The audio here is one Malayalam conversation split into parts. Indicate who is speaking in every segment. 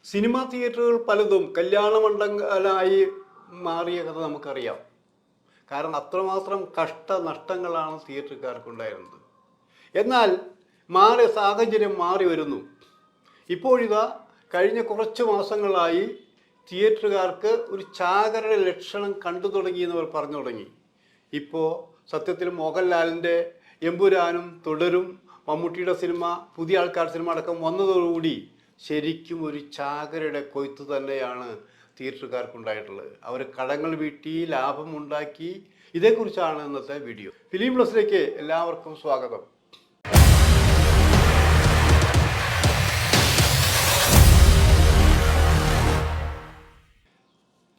Speaker 1: സിനിമാ തിയേറ്ററുകൾ പലതും കല്യാണ മണ്ഡലമായി മാറിയ കഥ നമുക്കറിയാം. കാരണം അത്രമാത്രം നഷ്ടങ്ങളാണ് തിയേറ്ററുകാർക്കുണ്ടായിരുന്നത്. എന്നാൽ സാഹചര്യം മാറി വരുന്നു. ഇപ്പോഴിതാ കഴിഞ്ഞ കുറച്ച് മാസങ്ങളായി തിയേറ്ററുകാർക്ക് ഒരു ചാകരയുടെ ലക്ഷണം കണ്ടു തുടങ്ങിയെന്നവർ പറഞ്ഞു തുടങ്ങി. ഇപ്പോൾ സത്യത്തിൽ മോഹൻലാലിൻ്റെ എമ്പുരാനും തുടരും, മമ്മൂട്ടിയുടെ സിനിമ, പുതിയ ആൾക്കാർ സിനിമ അടക്കം വന്നതോടുകൂടി ശരിക്കും ഒരു ചാകരയുടെ കൊയ്ത്ത് തന്നെയാണ് തിയേറ്ററുകാർക്കുണ്ടായിട്ടുള്ളത്. അവർ കടങ്ങൾ വീട്ടി ലാഭമുണ്ടാക്കി. ഇതേക്കുറിച്ചാണ് ഇന്നത്തെ വീഡിയോ. ഫിലിം പ്ലസിലേക്ക് എല്ലാവർക്കും സ്വാഗതം.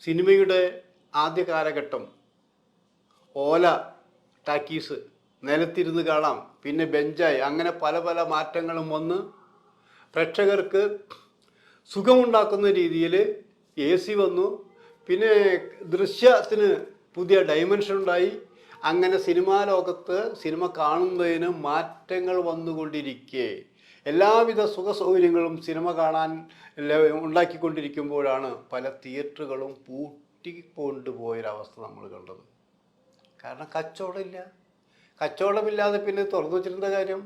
Speaker 1: സിനിമയുടെ ആദ്യ കാലഘട്ടം ഓല ടാക്കീസ്, നിലത്തിരുന്ന് കാണാം, പിന്നെ ബെഞ്ചായി, അങ്ങനെ പല പല മാറ്റങ്ങളും വന്ന് പ്രേക്ഷകർക്ക് സുഖമുണ്ടാക്കുന്ന രീതിയിൽ AC വന്നു. പിന്നെ ദൃശ്യത്തിന് പുതിയ ഡൈമെൻഷൻ ഉണ്ടായി. അങ്ങനെ സിനിമാ ലോകത്ത് സിനിമ കാണുന്നതിന് മാറ്റങ്ങൾ വന്നുകൊണ്ടിരിക്കെ എല്ലാവിധ സുഖ സൗകര്യങ്ങളും സിനിമ കാണാൻ ഉണ്ടാക്കിക്കൊണ്ടിരിക്കുമ്പോഴാണ് പല തിയേറ്ററുകളും പൂട്ടിക്കൊണ്ടുപോയൊരവസ്ഥ നമ്മൾ കണ്ടത്. കാരണം കച്ചവടമില്ലാതെ പിന്നെ തുറന്നു വെച്ചിരുന്ന കാര്യം.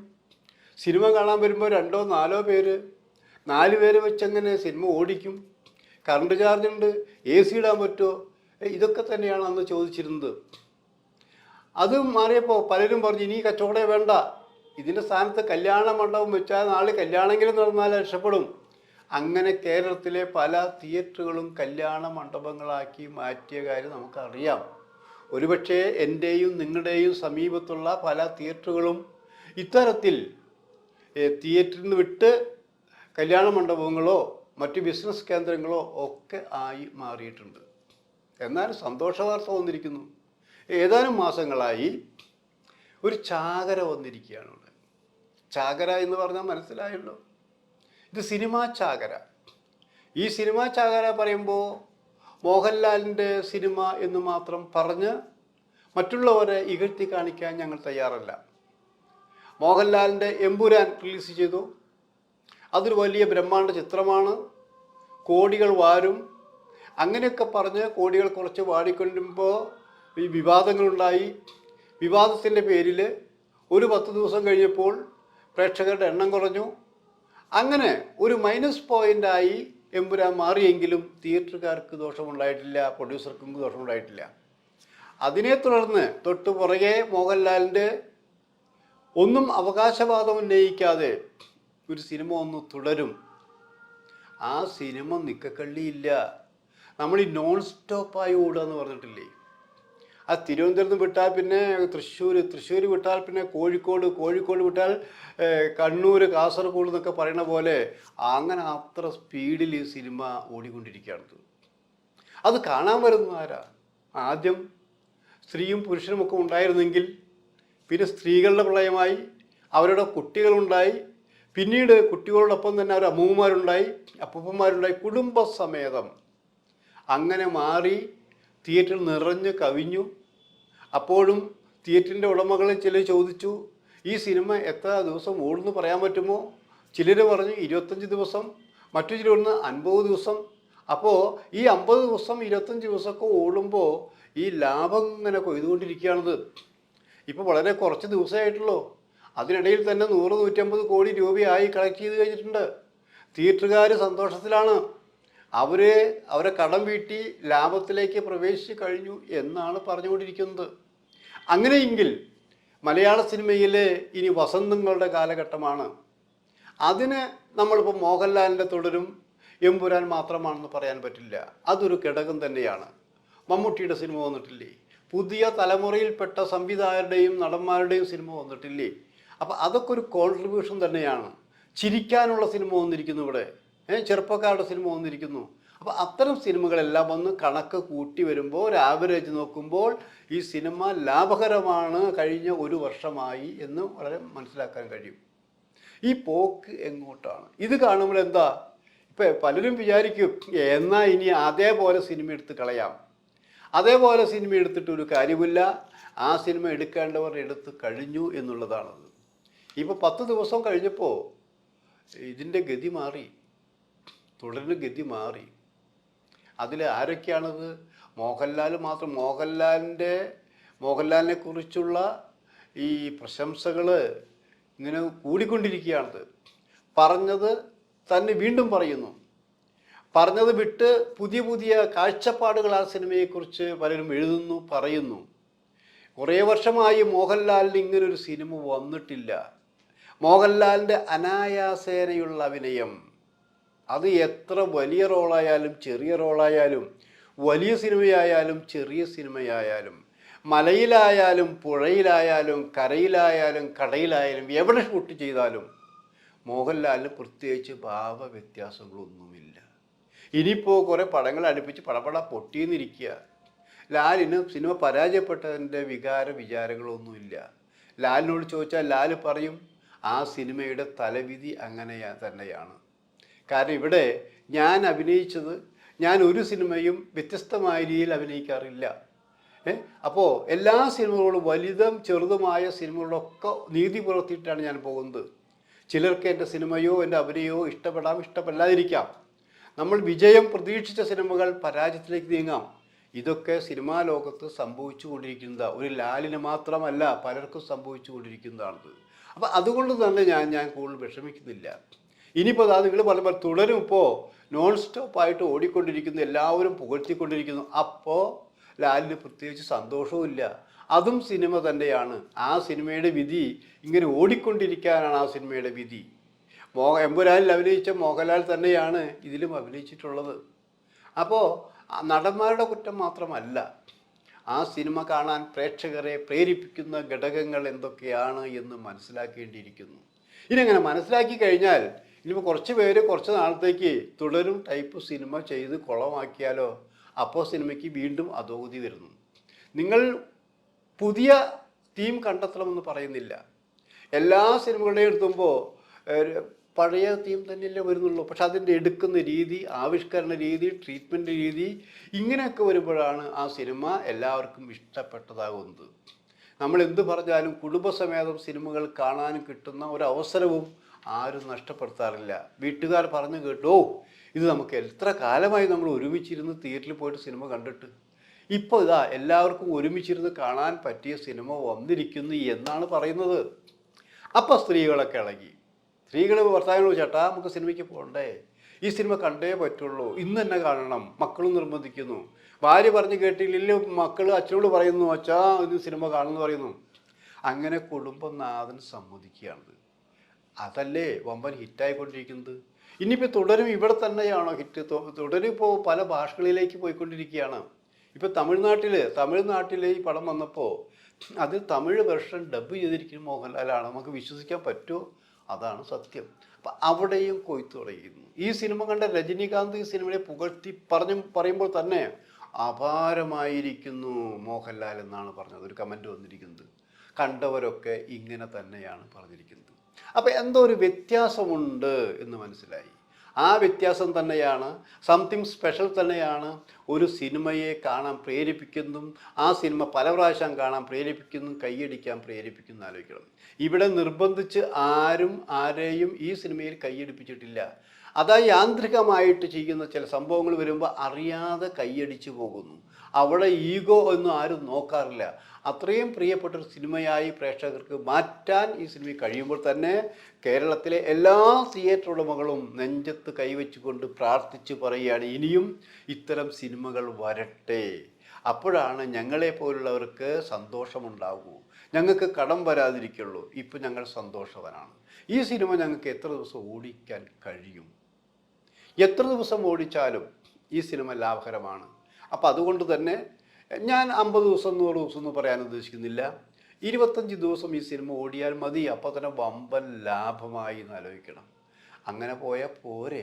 Speaker 1: സിനിമ കാണാൻ വരുമ്പോൾ 2-4 പേര്, 4 പേര് വെച്ചെങ്ങനെ സിനിമ ഓടിക്കും? കറണ്ട് ചാർജ് ഉണ്ട്, AC ഇടാൻ പറ്റുമോ? ഇതൊക്കെ തന്നെയാണ് അന്ന് ചോദിച്ചിരുന്നത്. അത് മാറിയപ്പോൾ പലരും പറഞ്ഞു ഇനി കച്ചവടമേ വേണ്ട, ഇതിൻ്റെ സ്ഥാനത്ത് കല്യാണ മണ്ഡപം വെച്ചാൽ നാളെ കല്യാണമെങ്കിലും നടന്നാൽ രക്ഷപ്പെടും. അങ്ങനെ കേരളത്തിലെ പല തിയേറ്ററുകളും കല്യാണ മണ്ഡപങ്ങളാക്കി മാറ്റിയ കാര്യം നമുക്കറിയാം. ഒരുപക്ഷെ എൻ്റെയും നിങ്ങളുടെയും സമീപത്തുള്ള പല തിയേറ്ററുകളും ഇത്തരത്തിൽ തിയേറ്ററിൽ നിന്ന് വിട്ട് കല്യാണ മണ്ഡപങ്ങളോ മറ്റു ബിസിനസ് കേന്ദ്രങ്ങളോ ഒക്കെ ആയി മാറിയിട്ടുണ്ട്. എന്നാൽ സന്തോഷ വാർത്ത വന്നിരിക്കുന്നു. ഏതാനും മാസങ്ങളായി ഒരു ചാകര വന്നിരിക്കുകയാണ് ഇവിടെ. ചാകര എന്ന് പറഞ്ഞാൽ മനസ്സിലായല്ലോ, ഇത് സിനിമാ ചാകര. ഈ സിനിമാ ചാകര പറയുമ്പോൾ മോഹൻലാലിൻ്റെ സിനിമ എന്ന് മാത്രം പറഞ്ഞ് മറ്റുള്ളവരെ ഇകഴ്ത്തി കാണിക്കാൻ ഞങ്ങൾ തയ്യാറല്ല. മോഹൻലാലിൻ്റെ എമ്പുരാൻ റിലീസ് ചെയ്തു. അതൊരു വലിയ ബ്രഹ്മാണ്ഡ ചിത്രമാണ്, കോടികൾ വാരും. അങ്ങനെയൊക്കെ പറഞ്ഞ് കോടികൾ കുറച്ച് വാടിക്കൊണ്ടിരുമ്പോൾ ഈ വിവാദങ്ങളുണ്ടായി. വിവാദത്തിൻ്റെ പേരിൽ ഒരു 10 ദിവസം കഴിഞ്ഞപ്പോൾ പ്രേക്ഷകരുടെ എണ്ണം കുറഞ്ഞു. അങ്ങനെ ഒരു മൈനസ് പോയിൻ്റായി എമ്പുരാൻ മാറിയെങ്കിലും തിയേറ്ററുകാർക്ക് ദോഷമുണ്ടായിട്ടില്ല, പ്രൊഡ്യൂസർക്കും ദോഷമുണ്ടായിട്ടില്ല. അതിനെ തുടർന്ന് തൊട്ട് പുറകെ മോഹൻലാലിൻ്റെ ഒന്നും അവകാശവാദം ഉന്നയിക്കാതെ ഒരു സിനിമ ഒന്ന് തുടരും. ആ സിനിമ നിക്കക്കള്ളിയില്ല. നമ്മൾ ഈ നോൺ സ്റ്റോപ്പായി ഓടുക എന്ന് പറഞ്ഞിട്ടില്ലേ? ആ തിരുവനന്തപുരത്ത് വിട്ടാൽ പിന്നെ തൃശ്ശൂർ വിട്ടാൽ പിന്നെ കോഴിക്കോട് വിട്ടാൽ കണ്ണൂർ, കാസർഗോഡ് എന്നൊക്കെ പറയുന്ന പോലെ അങ്ങനെ അത്ര സ്പീഡിൽ ഈ സിനിമ ഓടിക്കൊണ്ടിരിക്കുകയാണ്. അത് കാണാൻ വരുന്ന ആരാ? ആദ്യം സ്ത്രീയും പുരുഷനുമൊക്കെ ഉണ്ടായിരുന്നെങ്കിൽ പിന്നെ സ്ത്രീകളുടെ പ്രളയമായി, അവരുടെ കുട്ടികളുണ്ടായി, പിന്നീട് കുട്ടികളോടൊപ്പം തന്നെ അവർ അമ്മൂമ്മമാരുണ്ടായി, അപ്പൂപ്പന്മാരുണ്ടായി, കുടുംബസമേതം അങ്ങനെ മാറി തിയേറ്റർ നിറഞ്ഞ് കവിഞ്ഞു. അപ്പോഴും തിയേറ്ററിൻ്റെ ഉടമകളിൽ ചിലർ ചോദിച്ചു ഈ സിനിമ എത്ര ദിവസം ഓടുന്നു പറയാൻ പറ്റുമോ? ചിലർ പറഞ്ഞു 25 ദിവസം, മറ്റു ചിലർ പറഞ്ഞു 50 ദിവസം. അപ്പോൾ ഈ 50 ദിവസം 25 ദിവസമൊക്കെ ഓടുമ്പോൾ ഈ ലാഭം ഇങ്ങനെ കൊയ്തുകൊണ്ടിരിക്കുകയാണത്. ഇപ്പോൾ വളരെ കുറച്ച് ദിവസമായിട്ടുള്ളൂ. അതിനിടയിൽ തന്നെ 100-150 കോടി രൂപയായി കളക്ട് ചെയ്ത് കഴിഞ്ഞിട്ടുണ്ട്. തിയേറ്ററുകാർ സന്തോഷത്തിലാണ്. അവരെ കടം വീട്ടി ലാഭത്തിലേക്ക് പ്രവേശിച്ചു കഴിഞ്ഞു എന്നാണ് പറഞ്ഞുകൊണ്ടിരിക്കുന്നത്. അങ്ങനെയെങ്കിൽ മലയാള സിനിമയിലെ ഇനി വസന്തങ്ങളുടെ കാലഘട്ടമാണ്. അതിന് നമ്മളിപ്പോൾ മോഹൻലാലിൻ്റെ തുടരും, എമ്പുരാൻ മാത്രമാണെന്ന് പറയാൻ പറ്റില്ല. അതൊരു ഘടകം തന്നെയാണ്. മമ്മൂട്ടിയുടെ സിനിമ വന്നിട്ടില്ലേ? പുതിയ തലമുറയിൽപ്പെട്ട സംവിധായകരുടെയും നടന്മാരുടെയും സിനിമ വന്നിട്ടില്ലേ? അപ്പോൾ അതൊക്കെ ഒരു കോൺട്രിബ്യൂഷൻ തന്നെയാണ്. ചിരിക്കാനുള്ള സിനിമ വന്നിരിക്കുന്നു, ഇവിടെ ചെറുപ്പക്കാരുടെ സിനിമ വന്നിരിക്കുന്നു. അപ്പോൾ അത്തരം സിനിമകളെല്ലാം വന്ന് കണക്ക് കൂട്ടി വരുമ്പോൾ ഒരു ആവറേജ് നോക്കുമ്പോൾ ഈ സിനിമ ലാഭകരമാണ് കഴിഞ്ഞ 1 വർഷമായി എന്ന് വളരെ മനസ്സിലാക്കാൻ കഴിയും. ഈ പോക്ക് എങ്ങോട്ടാണ്? ഇത് കാണുമ്പോൾ എന്താ, ഇപ്പം പലരും വിചാരിക്കും എന്നാൽ ഇനി അതേപോലെ സിനിമ എടുത്ത് കളയാം. അതേപോലെ സിനിമ എടുത്തിട്ട് ഒരു കാര്യമില്ല, ആ സിനിമ എടുക്കേണ്ടവർ എടുത്ത് കഴിഞ്ഞു എന്നുള്ളതാണത്. ഇപ്പോൾ 10 ദിവസം കഴിഞ്ഞപ്പോൾ ഇതിൻ്റെ ഗതി മാറി. തുടരിന് ഗതി മാറി. അതിൽ ആരൊക്കെയാണത്? മോഹൻലാൽ മാത്രം. മോഹൻലാലിനെ കുറിച്ചുള്ള ഈ പ്രശംസകൾ ഇങ്ങനെ കൂടിക്കൊണ്ടിരിക്കുകയാണത്. പറഞ്ഞത് തന്നെ വീണ്ടും പറയുന്നു. പറഞ്ഞത് വിട്ട് പുതിയ പുതിയ കാഴ്ചപ്പാടുകൾ ആ സിനിമയെക്കുറിച്ച് പലരും എഴുതുന്നു, പറയുന്നു. കുറേ വർഷമായി മോഹൻലാലിന് ഇങ്ങനൊരു സിനിമ വന്നിട്ടില്ല. മോഹൻലാലിൻ്റെ അനായാസേനയുള്ള അഭിനയം, അത് എത്ര വലിയ റോളായാലും ചെറിയ റോളായാലും, വലിയ സിനിമയായാലും ചെറിയ സിനിമയായാലും, മലയിലായാലും പുഴയിലായാലും കരയിലായാലും കടയിലായാലും എവിടെ ഷൂട്ട് ചെയ്താലും മോഹൻലാലിന് പ്രത്യേകിച്ച് ഭാവവ്യത്യാസങ്ങളൊന്നുമില്ല. ഇനിയിപ്പോൾ കുറേ പടങ്ങൾ അടുപ്പിച്ച് പടപട പൊട്ടിയെന്നിരിക്കുക. ലാലിന് സിനിമ പരാജയപ്പെട്ടതിൻ്റെ വിചാരങ്ങളൊന്നുമില്ല. ലാലിനോട് ചോദിച്ചാൽ ലാൽ പറയും ആ സിനിമയുടെ തലവിധി അങ്ങനെ തന്നെയാണ്. കാരണം ഇവിടെ ഞാൻ അഭിനയിച്ചത്, ഞാൻ ഒരു സിനിമയും വ്യത്യസ്തമായ രീതിയിൽ അഭിനയിക്കാറില്ല. അപ്പോൾ എല്ലാ സിനിമകളോടും വലുതും ചെറുതുമായ സിനിമകളൊക്കെ നീതി പുലർത്തിയിട്ടാണ് ഞാൻ പോകുന്നത്. ചിലർക്ക് എൻ്റെ സിനിമയോ എൻ്റെ അഭിനയമോ ഇഷ്ടപ്പെടാം, ഇഷ്ടപ്പെടാതിരിക്കാം. നമ്മൾ വിജയം പ്രതീക്ഷിച്ച സിനിമകൾ പരാജയത്തിലേക്ക് നീങ്ങാം. ഇതൊക്കെ സിനിമാ ലോകത്ത് സംഭവിച്ചു കൊണ്ടിരിക്കുന്നതാണ്. ഒരു ലാലിന് മാത്രമല്ല, പലർക്കും സംഭവിച്ചു കൊണ്ടിരിക്കുന്നതാണത്. അപ്പം അതുകൊണ്ട് തന്നെ ഞാൻ കൂടുതൽ വിഷമിക്കുന്നില്ല. ഇനിയിപ്പോൾ നിങ്ങൾ പറയുമ്പോൾ തുടരും. ഇപ്പോൾ നോൺ സ്റ്റോപ്പായിട്ട് ഓടിക്കൊണ്ടിരിക്കുന്നു, എല്ലാവരും പുകഴ്ത്തിക്കൊണ്ടിരിക്കുന്നു. അപ്പോൾ ലാലിന് പ്രത്യേകിച്ച് സന്തോഷവുമില്ല. അതും സിനിമ തന്നെയാണ്. ആ സിനിമയുടെ വിധി ഇങ്ങനെ ഓടിക്കൊണ്ടിരിക്കാനാണ് ആ സിനിമയുടെ വിധി. എമ്പുരാനിൽ അഭിനയിച്ച മോഹൻലാൽ തന്നെയാണ് ഇതിലും അഭിനയിച്ചിട്ടുള്ളത്. അപ്പോൾ നടന്മാരുടെ കുറ്റം മാത്രമല്ല, ആ സിനിമ കാണാൻ പ്രേക്ഷകരെ പ്രേരിപ്പിക്കുന്ന ഘടകങ്ങൾ എന്തൊക്കെയാണ് എന്ന് മനസ്സിലാക്കേണ്ടിയിരിക്കുന്നു. ഇനിങ്ങനെ മനസ്സിലാക്കി കഴിഞ്ഞാൽ ഇനിയിപ്പോൾ കുറച്ച് പേര് കുറച്ച് നാളത്തേക്ക് തുടരും ടൈപ്പ് സിനിമ ചെയ്ത് കുളമാക്കിയാലോ, അപ്പോൾ സിനിമയ്ക്ക് വീണ്ടും അധോഗതി വരുന്നു. നിങ്ങൾ പുതിയ തീം കണ്ടെത്തണമെന്ന് പറയുന്നില്ല. എല്ലാ സിനിമകളുടെയും എടുത്തുമ്പോൾ പഴയ തീം തന്നെയല്ലേ വരുന്നുള്ളൂ. പക്ഷെ അതിൻ്റെ എടുക്കുന്ന രീതി, ആവിഷ്കരണ രീതി, ട്രീറ്റ്മെൻറ്റ് രീതി, ഇങ്ങനെയൊക്കെ വരുമ്പോഴാണ് ആ സിനിമ എല്ലാവർക്കും ഇഷ്ടപ്പെട്ടതാകുന്നത്. നമ്മൾ എന്ത് പറഞ്ഞാലും കുടുംബസമേതം സിനിമകൾ കാണാൻ കിട്ടുന്ന ഒരവസരവും ആരും നഷ്ടപ്പെടുത്താറില്ല. വീട്ടുകാർ പറഞ്ഞു കേട്ടോ, ഇത് നമുക്ക് എത്ര കാലമായി നമ്മൾ ഒരുമിച്ചിരുന്ന് തിയേറ്ററിൽ പോയിട്ട് സിനിമ കണ്ടിട്ട്, ഇപ്പോൾ ഇതാ എല്ലാവർക്കും ഒരുമിച്ചിരുന്ന് കാണാൻ പറ്റിയ സിനിമ വന്നിരിക്കുന്നു എന്നാണ് പറയുന്നത്. അപ്പോൾ സ്ത്രീകളൊക്കെ ഇളകി. സ്ത്രീകൾ ഭർത്താവിനോട് ചേട്ടാ നമുക്ക് സിനിമയ്ക്ക് പോകണ്ടേ, ഈ സിനിമ കണ്ടേ പറ്റുള്ളൂ, ഇന്ന് തന്നെ കാണണം, മക്കളും നിർബന്ധിക്കുന്നു. ഭാര്യ പറഞ്ഞ് കേട്ടില്ല, മക്കൾ അച്ഛനോട് പറയുന്നു അച്ഛാ ഇന്ന് സിനിമ കാണുമെന്ന് പറയുന്നു. അങ്ങനെ കുടുംബനാഥൻ സമ്മതിക്കുകയാണ്. അതല്ലേ വമ്പൻ ഹിറ്റായിക്കൊണ്ടിരിക്കുന്നത്. ഇനിയിപ്പോൾ തുടരും ഇവിടെ തന്നെയാണോ ഹിറ്റ്? തുടരും ഇപ്പോൾ പല ഭാഷകളിലേക്ക് പോയിക്കൊണ്ടിരിക്കുകയാണ്. ഇപ്പോൾ തമിഴ്നാട്ടിൽ ഈ പടം വന്നപ്പോൾ അതിൽ തമിഴ് വെർഷൻ ഡബ് ചെയ്തിരിക്കുന്ന മോഹൻലാലാണ്. നമുക്ക് വിശ്വസിക്കാൻ പറ്റുമോ? അതാണ് സത്യം. അപ്പം അവിടെയും കൊയ്ത്തു തുടങ്ങിയിരുന്നു. ഈ സിനിമ കണ്ട രജനീകാന്ത് ഈ സിനിമയെ പുകഴ്ത്തി പറയുമ്പോൾ തന്നെ അപാരമായിരിക്കുന്നു മോഹൻലാൽ എന്നാണ് പറഞ്ഞത്. ഒരു കമൻറ്റ് വന്നിരിക്കുന്നത്. കണ്ടവരൊക്കെ ഇങ്ങനെ തന്നെയാണ് പറഞ്ഞിരിക്കുന്നത്. അപ്പം എന്തോ ഒരു വ്യത്യാസമുണ്ട് എന്ന് മനസ്സിലായി. ആ വ്യത്യാസം തന്നെയാണ്, സംതിങ് സ്പെഷ്യൽ തന്നെയാണ് ഒരു സിനിമയെ കാണാൻ പ്രേരിപ്പിക്കുന്നതും ആ സിനിമ പല പ്രാവശ്യം കാണാൻ പ്രേരിപ്പിക്കുന്നതും കൈയടിക്കാൻ പ്രേരിപ്പിക്കുന്നു. ആലോചിക്കണം. ഇവിടെ നിർബന്ധിച്ച് ആരെയും ഈ സിനിമയിൽ കൈയടിപ്പിച്ചിട്ടില്ല. അതാ യാന്ത്രികമായിട്ട് ചെയ്യുന്ന ചില സംഭവങ്ങൾ വരുമ്പോൾ അറിയാതെ കൈയടിച്ചു പോകുന്നു. അവിടെ ഈഗോ ഒന്നും ആരും നോക്കാറില്ല. അത്രയും പ്രിയപ്പെട്ടൊരു സിനിമയായി പ്രേക്ഷകർക്ക് മാറ്റാൻ ഈ സിനിമ കഴിയുമ്പോൾ തന്നെ കേരളത്തിലെ എല്ലാ തിയേറ്റർ ഉടമകളും നെഞ്ചത്ത് കൈവച്ചുകൊണ്ട് പ്രാർത്ഥിച്ച് പറയുകയാണ്, ഇനിയും ഇത്തരം സിനിമകൾ വരട്ടെ. അപ്പോഴാണ് ഞങ്ങളെപ്പോലുള്ളവർക്ക് സന്തോഷമുണ്ടാകൂ, ഞങ്ങൾക്ക് കടം വരാതിരിക്കുള്ളൂ. ഇപ്പം ഞങ്ങൾ സന്തോഷവാനാണ്. ഈ സിനിമ ഞങ്ങൾക്ക് എത്ര ദിവസം ഓടിക്കാൻ കഴിയും? എത്ര ദിവസം ഓടിച്ചാലും ഈ സിനിമ ലാഭകരമാണ്. അപ്പോൾ അതുകൊണ്ട് തന്നെ ഞാൻ 50 ദിവസം 100 ദിവസം എന്ന് പറയാൻ ഉദ്ദേശിക്കുന്നില്ല. 25 ദിവസം ഈ സിനിമ ഓടിയാൽ മതി. അപ്പോൾ തന്നെ വമ്പൻ ലാഭമായി എന്ന് ആലോചിക്കണം. അങ്ങനെ പോയാൽ പോരെ.